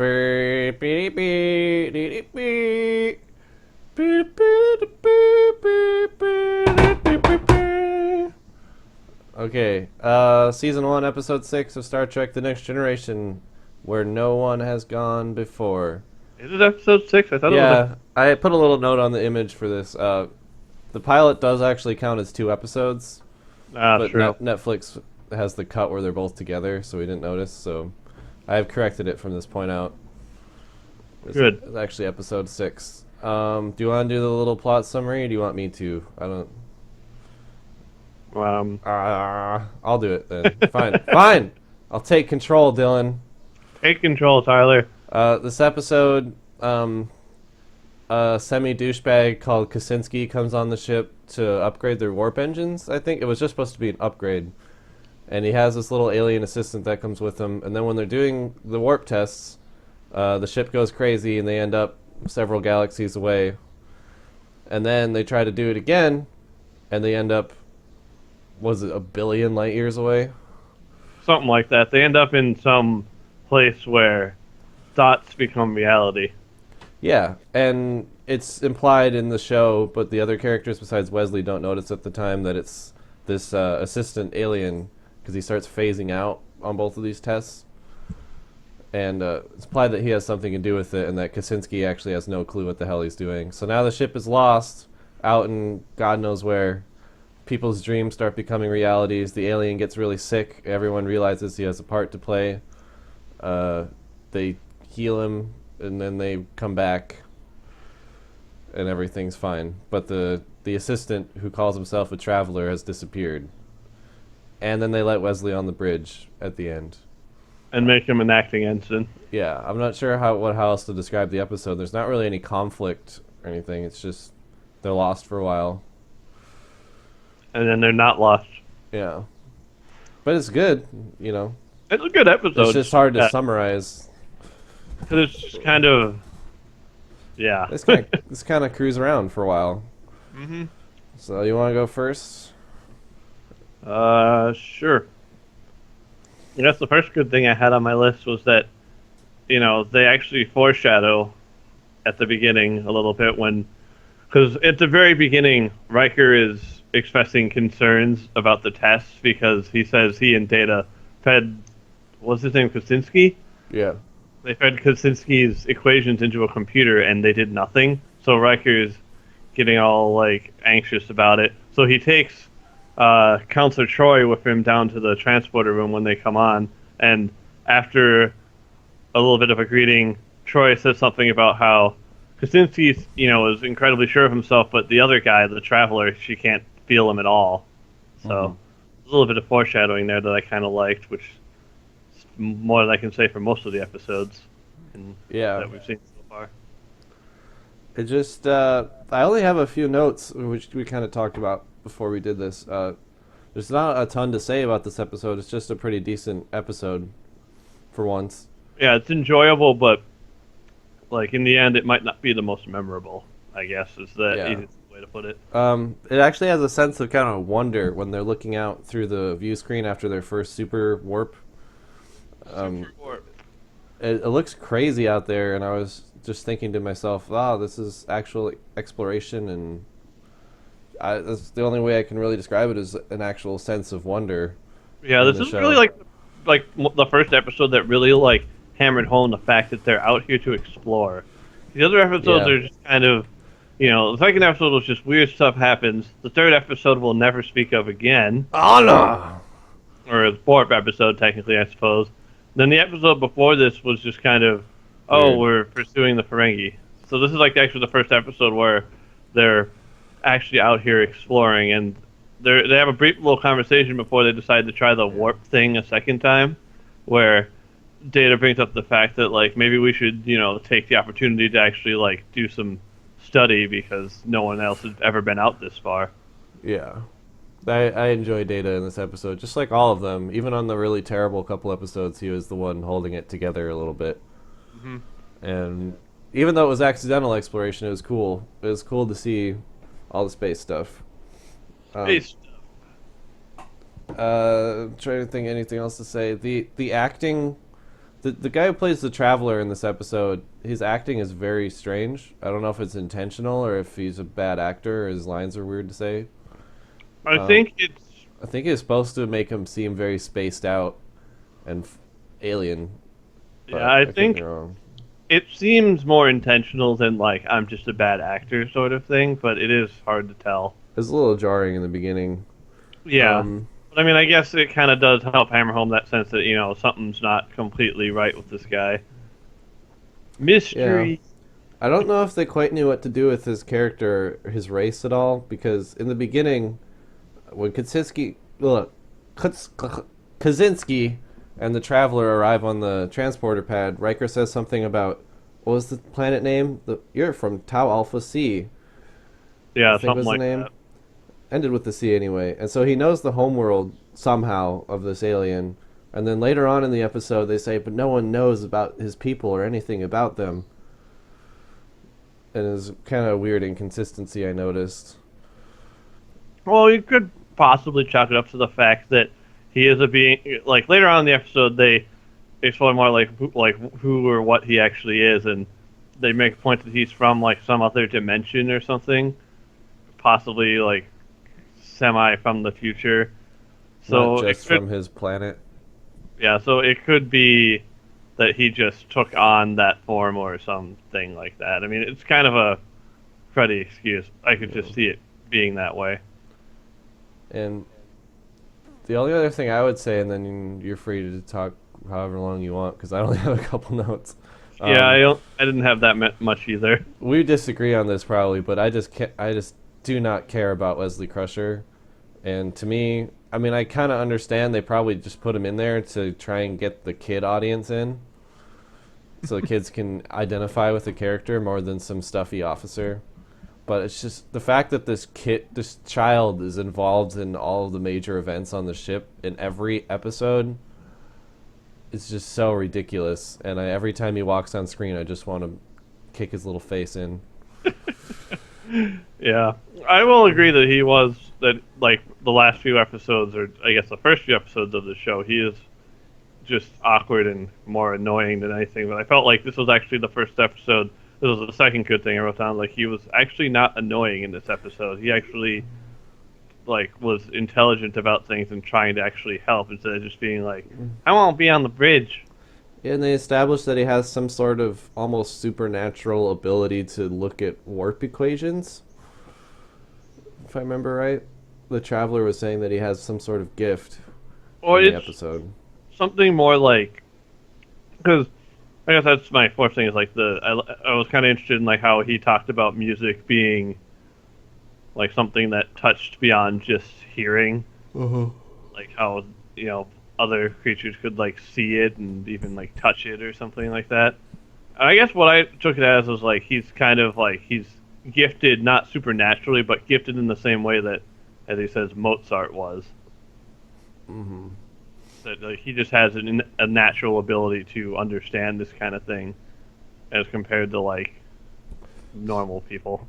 Okay, season 1, episode 6 of Star Trek The Next Generation, where no one has gone before. Is it episode 6? I thought it was. Yeah, I put a little note on the image for this. The pilot does actually count as 2 episodes, but True. Netflix has the cut where they're both together, so we didn't notice, so I have corrected it from this point out. Good. It's actually episode 6. Do you want to do the little plot summary, or do you want me to? I don't... I'll do it then. Fine. Fine! I'll take control, Dylan. Take control, Tyler. This episode, a semi-douchebag called Kaczynski comes on the ship to upgrade their warp engines, I think. It was just supposed to be an upgrade. And he has this little alien assistant that comes with him, and then when they're doing the warp tests, the ship goes crazy and they end up several galaxies away. And then they try to do it again, and they end up, was it 1 billion light years away? Something like that. They end up in some place where thoughts become reality. Yeah, and it's implied in the show, but the other characters besides Wesley don't notice at the time that it's this assistant alien, because he starts phasing out on both of these tests. And it's implied that he has something to do with it, and that Kaczynski actually has no clue what the hell he's doing. So now the ship is lost, out in God knows where. People's dreams start becoming realities. The alien gets really sick. Everyone realizes he has a part to play. They heal him, and then they come back, and everything's fine. But the assistant, who calls himself a traveler, has disappeared. And then they let Wesley on the bridge at the end. And make him an acting ensign. Yeah, I'm not sure how else to describe the episode. There's not really any conflict or anything. It's just they're lost for a while. And then they're not lost. Yeah. But it's good, you know. It's a good episode. It's just hard to summarize. Because it's just kind of... Yeah. It's kind of cruise around for a while. Mm-hmm. So you want to go first? Sure. I guess the first good thing I had on my list was that, they actually foreshadow at the beginning a little bit when... Because at the very beginning, Riker is expressing concerns about the tests because he says he and Data fed... What's his name? Kaczynski? Yeah. They fed Kaczynski's equations into a computer and they did nothing. So Riker's getting all, anxious about it. So he takes Counselor Troy with him down to the transporter room when they come on. And after a little bit of a greeting, Troy says something about how Kaczynski, is incredibly sure of himself, but the other guy, the Traveler, she can't feel him at all. So there's a little bit of foreshadowing there that I kind of liked, which is more than I can say for most of the episodes that we've seen so far. It just, I only have a few notes, which we kind of talked about before we did this. There's not a ton to say about this episode. It's just a pretty decent episode for once. Yeah, it's enjoyable, but in the end, it might not be the most memorable, I guess, is the easiest way to put it. It actually has a sense of kind of wonder when they're looking out through the view screen after their first super warp. Super warp. It looks crazy out there, and I was just thinking to myself, wow, this is actual exploration, and that's the only way I can really describe it, is an actual sense of wonder. Yeah, this is really like the first episode that really hammered home the fact that they're out here to explore. The other episodes are just kind of, the second episode was just weird stuff happens. The third episode we'll never speak of again. Oh no! Or the fourth episode, technically, I suppose. Then the episode before this was just kind of, we're pursuing the Ferengi. So this is actually the first episode where they're actually out here exploring, and they have a brief little conversation before they decide to try the warp thing a second time, where Data brings up the fact that maybe we should take the opportunity to actually do some study because no one else has ever been out this far. Yeah. I enjoy Data in this episode, just like all of them. Even on the really terrible couple episodes, he was the one holding it together a little bit. Mm-hmm. And even though it was accidental exploration, it was cool. It was cool to see all the space stuff. Space stuff. Trying to think anything else to say. The acting The guy who plays the Traveler in this episode, his acting is very strange. I don't know if it's intentional or if he's a bad actor or his lines are weird to say. I Um, think it's I think it's supposed to make him seem very spaced out and alien, yeah. but I I could be think wrong. it seems more intentional than like I'm just a bad actor sort of thing, but it is hard to tell. It's a little jarring in the beginning. Yeah. Um, But I mean, I guess it kind of does help hammer home that sense that, something's not completely right with this guy. yeah, Mystery. I don't know if they quite knew what to do with his character, his race at all, because in the beginning, when Kaczynski and the Traveler arrive on the transporter pad, Riker says something about, what was the planet name? You're from Tau Alpha C, I Yeah, think something was the like name. that. Ended with the C anyway. And so he knows the homeworld somehow of this alien. And then later on in the episode, they say, but no one knows about his people or anything about them. And it's kind of a weird inconsistency I noticed. Well, you could possibly chalk it up to the fact that he is a being. Like later on in the episode, they explain more like who or what he actually is, and they make a point that he's from like some other dimension or something, possibly like semi from the future. Not So it just could, from his planet. yeah. So it could be that he just took on that form or something like that. I mean, it's kind of a cruddy excuse. I could just see it being that way. And the only other thing I would say, and then you're free to talk however long you want, because I only have a couple notes. Yeah, Um, I didn't have that much either. we disagree on this probably, but I just do not care about Wesley Crusher. And to me, I mean, I kind of understand they probably just put him in there to try and get the kid audience in, so the kids can identify with the character more than some stuffy officer. But it's just the fact that this child is involved in all of the major events on the ship in every episode is just so ridiculous. And every time he walks on screen, I just want to kick his little face in. Yeah, I will agree that he was that like the last few episodes, or I guess the first few episodes of the show, he is just awkward and more annoying than anything. But I felt like this was actually the first episode. This was the second good thing I wrote down. Like he was actually not annoying in this episode. He actually like was intelligent about things and trying to actually help instead of just being like, I won't be on the bridge. Yeah, and they established that he has some sort of almost supernatural ability to look at warp equations. If I remember right, the Traveler was saying that he has some sort of gift Or in the it's episode. something more like because I guess that's my fourth thing is like I was kind of interested in like how he talked about music being like something that touched beyond just hearing, like how other creatures could like see it and even like touch it or something like that. And I guess what I took it as was like he's kind of like he's gifted not supernaturally but gifted in the same way that as he says Mozart was. Mm-hmm. That like, he just has a natural ability to understand this kind of thing as compared to like normal people.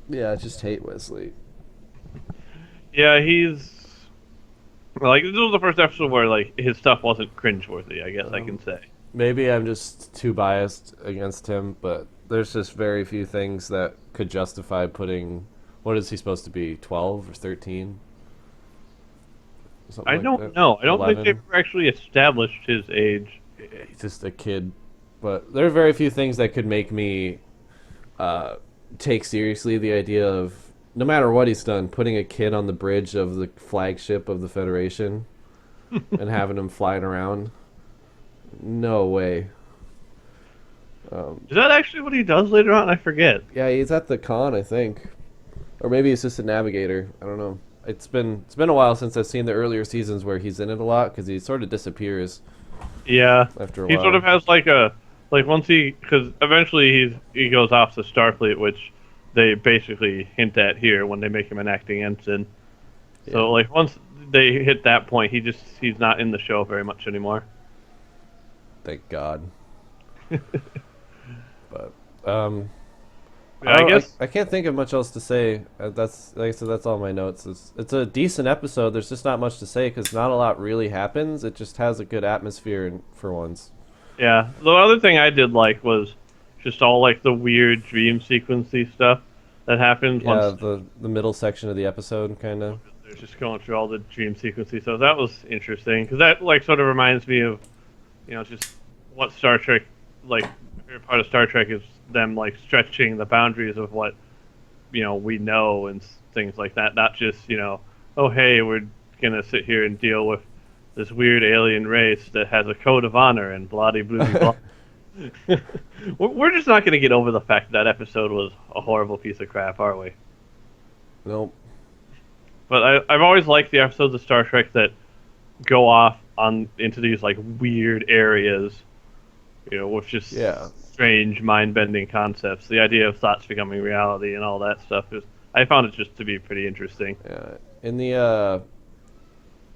Yeah, I just hate Wesley. Yeah, he's like this was the first episode where like his stuff wasn't cringeworthy. I guess I can say. Maybe I'm just too biased against him, but there's just very few things that could justify putting. What is he supposed to be? 12 or 13? Something I like don't that. know. I don't 11? think they've actually established his age. He's just a kid. But there are very few things that could make me take seriously the idea of, no matter what he's done, putting a kid on the bridge of the flagship of the Federation and having him flying around. No way. Is that actually what he does later on? I forget. Yeah, he's at the con, I think, or maybe he's just a navigator. I don't know. It's been a while since I've seen the earlier seasons where he's in it a lot because he sort of disappears Yeah, after a he while. sort of has like once because eventually he goes off to Starfleet, which they basically hint at here when they make him an acting ensign. Yeah. So like once they hit that point, he's not in the show very much anymore. Thank God. But Yeah, I guess I can't think of much else to say. That's like I said. That's all my notes. It's a decent episode. There's just not much to say because not a lot really happens. It just has a good atmosphere for once. Yeah. The other thing I did like was just all like the weird dream sequency stuff that happens Yeah, once the middle section of the episode, kind of. they're just going through all the dream sequency. So that was interesting because that like sort of reminds me of just what Star Trek like. My favorite part of Star Trek is them like stretching the boundaries of what we know and things like that. Not just oh hey, we're gonna sit here and deal with this weird alien race that has a code of honor and blah de blah blah. We're just not gonna get over the fact that episode was a horrible piece of crap, are we? Nope. But I've always liked the episodes of Star Trek that go off on into these like weird areas, with just Yeah. strange mind-bending concepts. The idea of thoughts becoming reality and all that stuff is. I found it just to be pretty interesting. Yeah. In the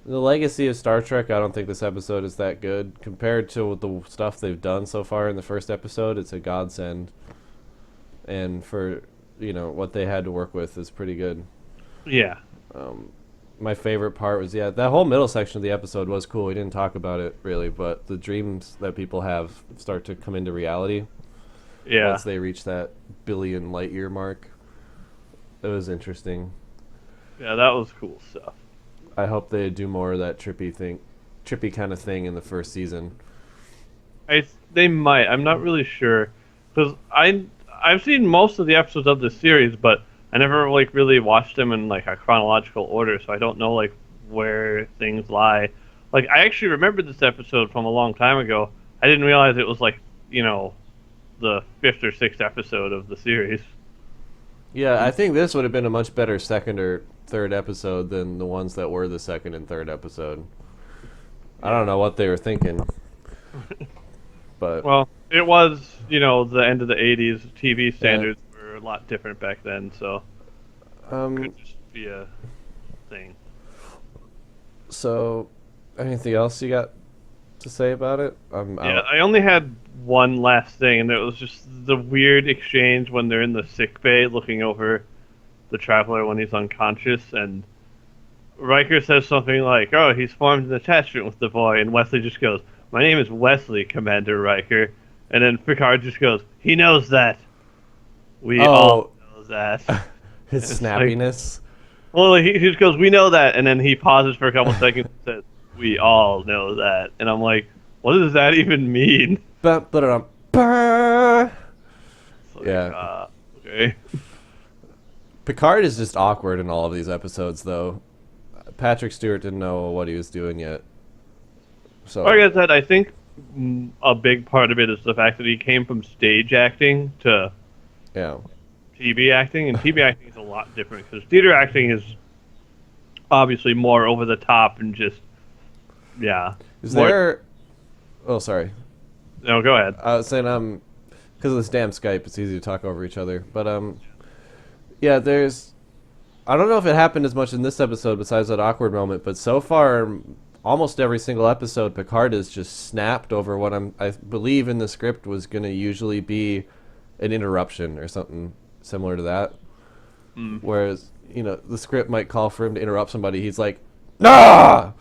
legacy of Star Trek, I don't think this episode is that good compared to the stuff they've done so far in the first episode. It's a godsend, and for what they had to work with is pretty good. Yeah. My favorite part was that whole middle section of the episode was cool. We didn't talk about it really, but the dreams that people have start to come into reality Yeah. once they reach that billion light year mark. It was interesting. Yeah, that was cool stuff. I hope they do more of that trippy kind of thing in the first season. They might. I'm not really sure because I've seen most of the episodes of this series, but I never like really watched them in like a chronological order, so I don't know like where things lie. Like I actually remembered this episode from a long time ago. I didn't realize it was like the fifth or sixth episode of the series. Yeah, I think this would have been a much better second or third episode than the ones that were the second and third episode. I don't know what they were thinking. But Well, it was the end of the '80s. TV standards were a lot different back then, so it could just be a thing. so anything else you got to say about it? Yeah, I only had one last thing, and it was just the weird exchange when they're in the sick bay looking over the Traveler when he's unconscious, and Riker says something like, "Oh, he's formed an attachment with the boy," and Wesley just goes, "My name is Wesley, Commander Riker," and then Picard just goes, "He knows that. We all know that." his snappiness. Well, he just goes, "We know that," and then he pauses for a couple seconds and says, "We all know that," and I'm like, what does that even mean? Ba-da-dum. Like, Yeah. Okay. Picard is just awkward in all of these episodes, though. Patrick Stewart didn't know what he was doing yet. So, Like I said, I think a big part of it is the fact that he came from stage acting to yeah. TV acting, and TV acting is a lot different because theater acting is obviously more over the top and just Is more. there... Oh, sorry. No, go ahead. I was saying, because of this damn Skype, it's easy to talk over each other. But, yeah, there's... I don't know if it happened as much in this episode besides that awkward moment, but so far, almost every single episode, Picard has just snapped over what I believe in the script was going to usually be an interruption or something similar to that. Whereas, the script might call for him to interrupt somebody. He's like, "Nah!"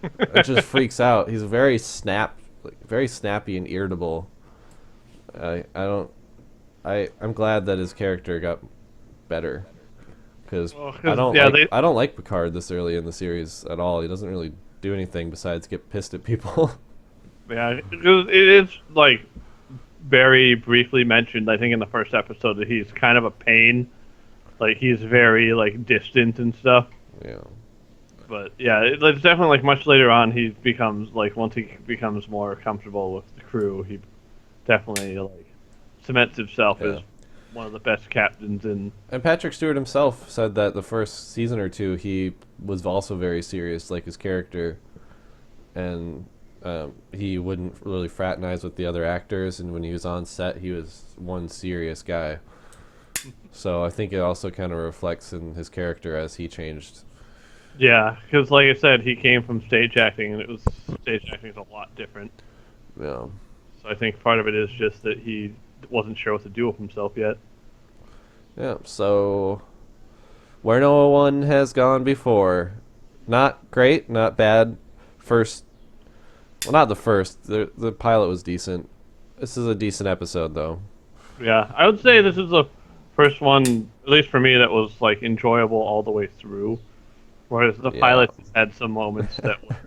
It just freaks out. He's very snappy and irritable. I'm glad that his character got better because I don't like Picard this early in the series at all. He doesn't really do anything besides get pissed at people. Yeah, it is like very briefly mentioned, I think, in the first episode that he's kind of a pain. Like he's very like distant and stuff. Yeah. But yeah, it's definitely like much later on he becomes like once he becomes more comfortable with the crew, he definitely like cements himself as one of the best captains in. And Patrick Stewart himself said that the first season or two he was also very serious, like his character, and he wouldn't really fraternize with the other actors. And when he was on set, he was one serious guy. So I think it also kind of reflects in his character as he changed. Yeah, because like I said, he came from stage acting, and stage acting is a lot different. Yeah. So I think part of it is just that he wasn't sure what to do with himself yet. Yeah, so where no one has gone before. Not great, not bad. First Well, not the first. The pilot was decent. This is a decent episode, though. Yeah, I would say this is the first one, at least for me, that was like enjoyable all the way through. Whereas the Yeah. pilot had some moments that were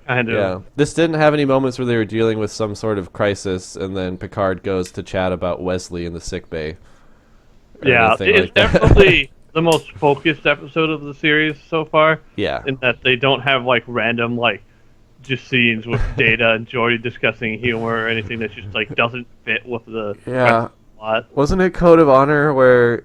kind of Yeah. This didn't have any moments where they were dealing with some sort of crisis, and then Picard goes to chat about Wesley in the sick bay. Or yeah. anything It's like that. definitely the most focused episode of the series so far. Yeah. In that they don't have like random like just scenes with Data and Geordi discussing humor or anything that just like doesn't fit with the rest of the plot. Wasn't it Code of Honor where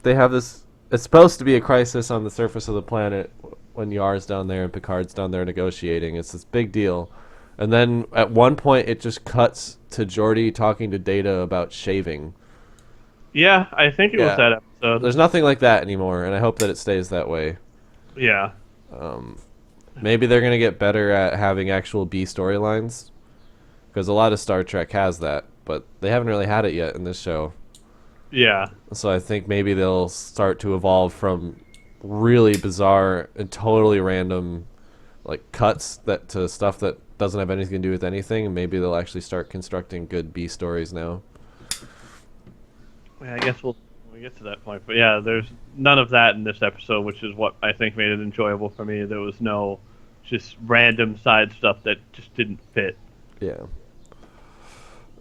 they have this? It's supposed to be a crisis on the surface of the planet when Yar's down there and Picard's down there negotiating. It's this big deal, and then at one point it just cuts to Geordi talking to Data about shaving. Yeah, I think it was Yeah. that episode. There's nothing like that anymore, and I hope that it stays that way. Yeah. Maybe they're gonna get better at having actual B storylines, because a lot of Star Trek has that, but they haven't really had it yet in this show. Yeah. So I think maybe they'll start to evolve from really bizarre and totally random, like cuts that to stuff that doesn't have anything to do with anything, and maybe they'll actually start constructing good B stories now. Yeah, I guess when we get to that point. But yeah, there's none of that in this episode, which is what I think made it enjoyable for me. There was no just random side stuff that just didn't fit. Yeah.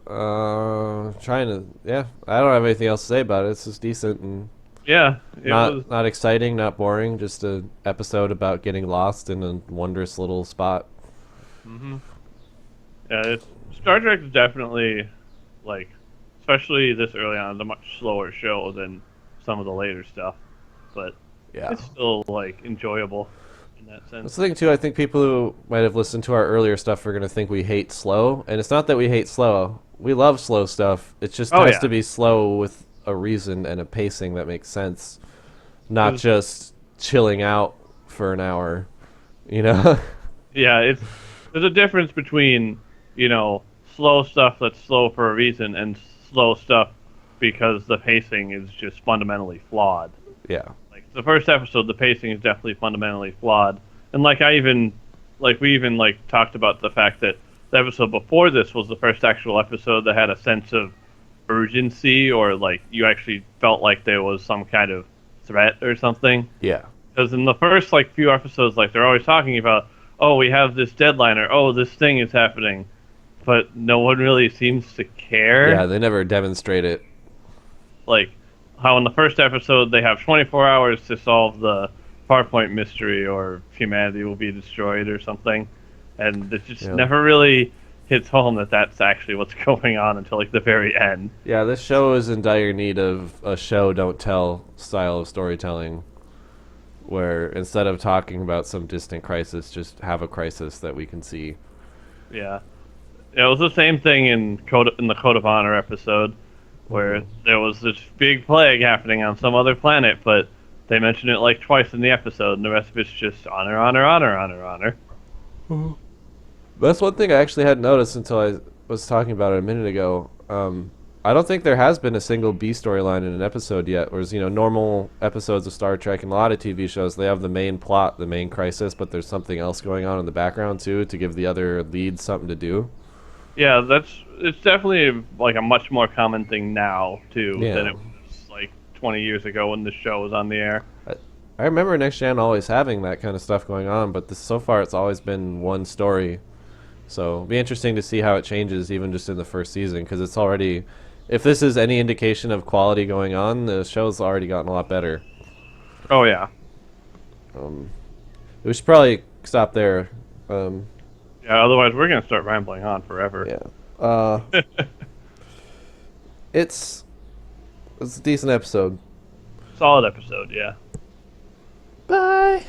Yeah, I don't have anything else to say about it. It's just decent and Yeah, it was. not exciting, not boring. Just an episode about getting lost in a wondrous little spot. Yeah, Star Trek is definitely like, especially this early on, a much slower show than some of the later stuff. But Yeah. it's still like enjoyable in that sense. That's the thing too. I think people who might have listened to our earlier stuff are going to think we hate slow, and it's not that we hate slow. We love slow stuff. It just has yeah. to be slow with a reason and a pacing that makes sense, not just chilling out for an hour. You know? Yeah, there's a difference between, slow stuff that's slow for a reason and slow stuff because the pacing is just fundamentally flawed. Yeah. Like the first episode, the pacing is definitely fundamentally flawed. And we even talked about the fact that the episode before this was the first actual episode that had a sense of urgency, or like you actually felt like there was some kind of threat or something. Yeah. Because in the first few episodes, they're always talking about, oh, we have this deadline, or oh, this thing is happening, but no one really seems to care. Yeah, they never demonstrate it. Like how in the first episode they have 24 hours to solve the Farpoint mystery, or humanity will be destroyed, or something, and it just never really hits home that that's actually what's going on until the very end. Yeah, this show is in dire need of a show don't tell style of storytelling, where instead of talking about some distant crisis, just have a crisis that we can see. Yeah. It was the same thing in the Code of Honor episode, where there was this big plague happening on some other planet, but they mentioned it twice in the episode, and the rest of it's just honor, honor, honor, honor, honor. That's one thing I actually hadn't noticed until I was talking about it a minute ago. I don't think there has been a single B storyline in an episode yet, whereas, normal episodes of Star Trek and a lot of TV shows, they have the main plot, the main crisis, but there's something else going on in the background, too, to give the other leads something to do. Yeah, it's definitely a much more common thing now, too, than it was 20 years ago when the show was on the air. I remember Next Gen always having that kind of stuff going on, but so far it's always been one story. So it'll be interesting to see how it changes even just in the first season, because it's already, if this is any indication of quality going on, the show's already gotten a lot better. Oh, yeah. We should probably stop there. Yeah, otherwise we're going to start rambling on forever. Yeah. It's a decent episode. Solid episode, yeah. Bye.